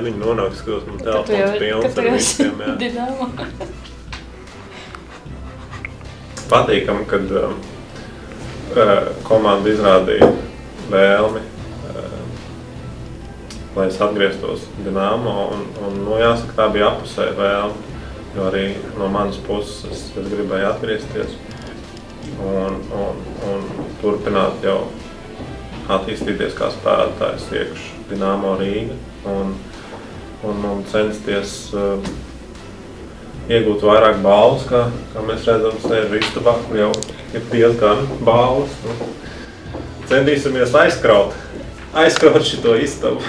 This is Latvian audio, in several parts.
viņi nonāk, skatos, man telefons pilns ar visiem, jā. Dinamo. Patīkami, kad komanda izrādīja vēlmi, lai es atgrieztos Dinamo, un jāsaka, tā bija apusēja vēlme, jo arī no manas puses es gribēju atgriezties un turpināt jau attīstīties kā spēlētājs iekš Dinamo Rīga un censties iegūt vairāk balvas, kā mēs redzam sēžu istabā, kur jau ir diezgan balvas. Centīsimies aizkraut šito istabu.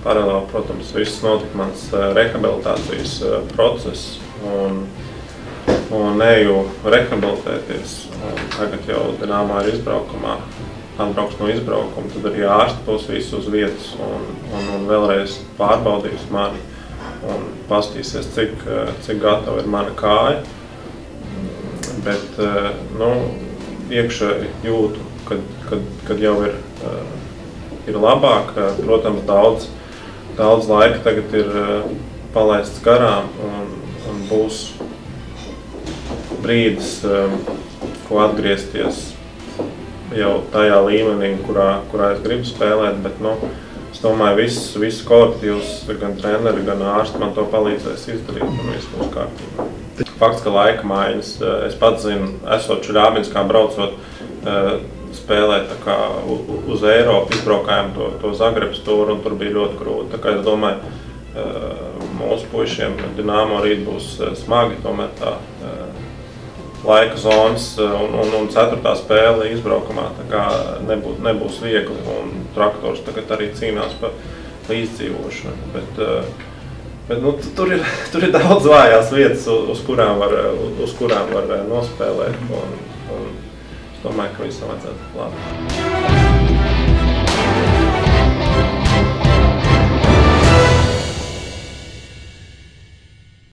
Paralēli, protams, viss notika mans rehabilitācijas process un eju rehabilitēties. Tagad jau Dinamo ir izbraukumā, atbrauks no izbraukuma, tad arī ārsti būs visu uz vietas un vēlreiz pārbaudīs mani un pastīsies, cik gatava ir mana kāja. Bet, iekšēji jūtu, kad jau ir labāk. Protams, daudz laika tagad ir palaists garām un būs brīdis, ko atgriezties jau tajā līmenī, kurā es gribu spēlēt, bet, es domāju, viss kolektīvs, gan treneri, gan ārsti man to palīdzēs izdarīt un viss būs kārtībā. Fakts, ka laika maiņas, es pats zinu, esot Čeļābinskā braucot, spēlēt tā kā uz Eiropu, izbraukājām to Zagrebas tūru un tur bija ļoti grūti. Tā kā es domāju, mūsu puišiem Dinamo rīt būs smagi, tomēr tā laika zonas un 4. spēle izbraukumā tā kā nebūs viegli, un Traktors tagad arī cīnās par izdzīvošanu. Bet tur ir daudz vājās vietas, uz kurām var nospēlēt, un es domāju, ka visam vajadzētu labi.